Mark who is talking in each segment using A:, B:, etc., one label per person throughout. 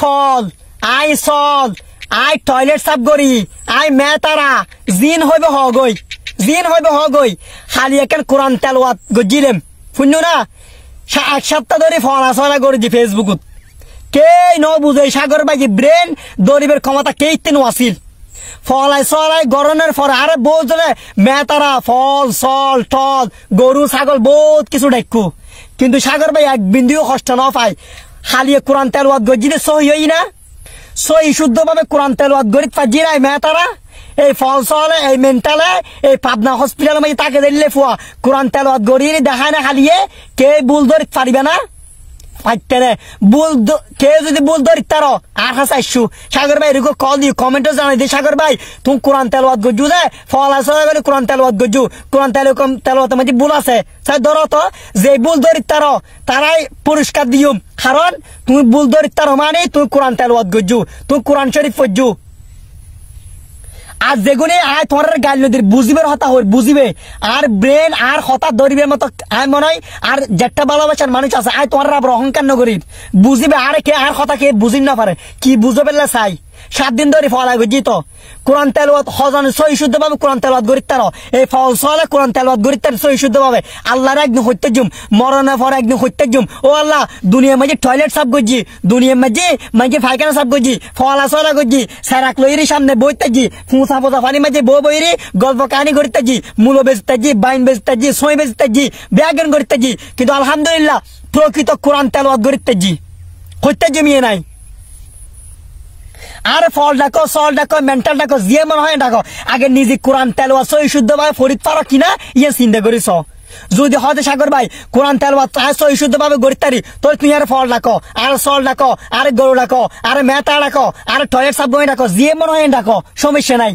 A: ফল I চল I toilet সাফ করি আই মেতারা জিন হইবে হগই জিন হইবে হগই খালি এখন কোরআন তেলাওয়াত গজিলেম শুনো না এক সপ্তাহ ধরে ফলাচলা করেছি ফেসবুকত কে ন বুঝে সাগর বাজি ব্রেন দরিবের ক্ষমতা কে ইতে নোয়াছিল ফলাই চলাই গরমের পরে আরে বহুত জনে মেতারা ফল চল টল গরু ছাগল বহুত কিছু দেখু কিন্তু সাগর ভাই এক বিন্দুও কষ্ট না পায় খালি কোরআন তেলাওয়াত গজিলে সহি হই না সহি শুদ্ধভাবে কোরআন তেলাওয়াত গরিত পাজি নাই মেতারা এই ফল চলে এই মেন্টালে এই পাবনা হসপিটালের মাঝে তাকে দিলে ফুয়া কোরআন তেলাওয়াত গড়িয়ে দেখায় না খালিয়ে কে বুল ধরিত পারিবে না পাইতে বুল কে যদি বুল ধরিত তারো আর হাসাইছু সাগর ভাই এরকম কল দিও কমেন্টও জানাই দি সাগর ভাই তুমি কোরআন তেলাওয়াত গজু দে ফল আসলে গেলে কোরআন তেলাওয়াত গজু কোরআন তেলাওয়াতের মাঝে বুল আছে তাই ধরো তো যে বুল ধরিত তারো তারাই পুরস্কার দিও কারণ তুমি বুল ধরিত তারো মানে তুমি কোরআন তেলাওয়াত গজু তুমি কোরআন শরীফ পড়জু আর যেগুলি আয় তোমার গাইল নদীর বুঝিবে হতা হই বুঝিবে আর ব্রেন আর হতা ধরিবে মতো আয় মনে হয় আর যেটা ভালোবাসার মানুষ আছে আয় তোমার অহংকার নগরী বুঝিবে আরে কে আর কথা কে বুঝিন না পারে কি বুঝো পেলে চাই 7 দিন ধরে ফল আগে জিত কোরআন তেলাওয়াত হজন সহি শুদ্ধ ভাবে কোরআন তেলাওয়াত গরিতার এই ফল চলে কোরআন তেলাওয়াত গরিতার সহি শুদ্ধ ভাবে আল্লাহর একদিন হইতে জুম মরণের পর একদিন হইতে জুম ও আল্লাহ দুনিয়ার মাঝে টয়লেট সাফ গজি দুনিয়ার মাঝে ফাইখানা সাফ গজি ফল আসলা গজি সারাক লইরি সামনে বইতেজি ফুঁসা ফোসা পানি মাঝে বইরি গল্প কাহিনী গরিতেজি মূলো বেচতেজি বাইন বেচতেজি সই বেচতেজি ব্যাগন গরিতেজি কিন্তু আলহামদুলিল্লাহ প্রকৃত কোরআন তেলাওয়াত গরিতেজি হইতে জমিয়ে নাই আর ফল ডাকো সল ডাকো মেন্টাল ডাকো যে মনে হয় ডাকো আগে নিজে কোরআন তেলাওয়াত সহি শুদ্ধ ভাবে ফরিদ পারো কিনা ইয়ে চিন্তা করিস যদি হয়তো সাগর ভাই কোরআন তেলাওয়াত সহি শুদ্ধ ভাবে গরিতারি তোর তুই আর ফল ডাকো আর সল ডাকো আর গরু ডাকো আর মেতা ডাকো আর টয়লেট সাফ বই ডাকো যে মনে হয় ডাকো সমস্যা নাই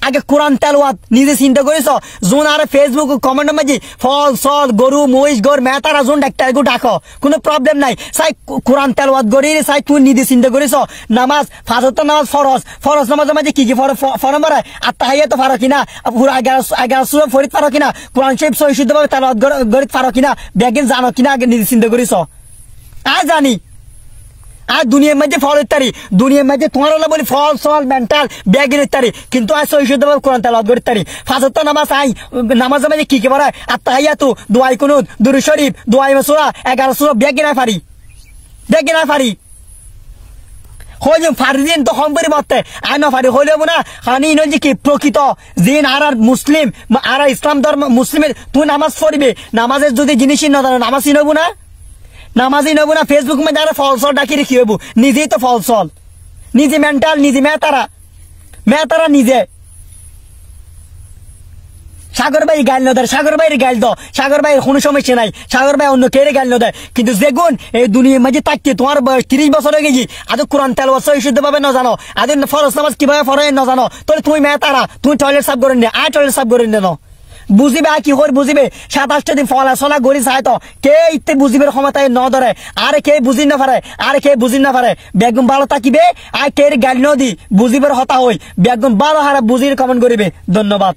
A: আগে কোরআন তেলাওয়াত নিজে চিন্তা করিস জোন আর ফেসবুক কমেন্ট মাঝি ফল সল গরু মহিষ গর মেতারা জোন ডাক্তার ডাকো কোনো প্রবলেম নাই সাই কোরআন তেলাওয়াত গরি সাই তুই নিজে চিন্তা করিস নামাজ ফাজত নামাজ ফরজ নামাজের মাঝে কি কি ফরম মারায় আর তাহাইয়া তো পারো কিনা পুরো 11 সূরা ফরিদ পারো কিনা কোরআন শরীফ সহি শুদ্ধ ভাবে তেলাওয়াত গরিত পারো কিনা ব্যাগিন জানো কিনা আগে নিজে চিন্তা করিস আজ জানি আর দুনিয়ার মধ্যে ফল ইত্যাদি দুনিয়ার মধ্যে তোমার হলো বলি ফল সল মেন্টাল ব্যাগের ইত্যাদি কিন্তু আজ সহি শুদ্ধ ভাবে কোরআন তেলাওয়াত গরি ইত্যাদি ফাজত নামাজ আই নামাজের মাঝে কি কি পড়ায় আর তাহিয়াতু দুআই কুনুত দুরূদ শরীফ দুআই সূরা 11 সূরা ব্যাগিনা ফারি হইলে ফারিদিন তো কম করে মতে আই না ফারি হইলেও না হানি নজি কি প্রকৃত জিন আর মুসলিম আর ইসলাম ধর্ম মুসলিমের তুই নামাজ পড়িবে নামাজের যদি জিনিসই না জানো নামাজই নেবো না নামাজই নেবো না ফেসবুক মধ্যে আরো ফলসল ডাকি রেখি হবো নিজেই তো ফলসল নিজে মেন্টাল নিজে মেতারা নিজে সাগর ভাই গাইল নয় সাগর ভাইয়ের গাইল দ সাগর ভাইয়ের কোনো সমস্যা নাই সাগর ভাই অন্য কেড়ে গাইল নয় কিন্তু যেগুন এই দুনিয়ার মাঝে থাকতে তোমার বয়স 30 বছর হয়ে গেছি আজ কোরআন তেলাওয়াত সহি শুদ্ধ ভাবে না জানো আজ ফরজ নামাজ কিভাবে পড়ে না জানো তাহলে তুমি মেতারা তুমি টয়লেট সাফ করে নে আয় টয়লেট সাফ করে নে বুঝিবে আর কি করে বুঝিবে 27 দিন ফলাচলা করি চাই তো কে ইতে বুঝিবে ক্ষমতায় ন ধরে আরে কে বুঝি না পারে বেগম ভালো থাকিবে আর কে গাইল নদী বুঝিবার হতা হই বেগম ভালো হারা বুঝির কমেন্ট করিবে ধন্যবাদ।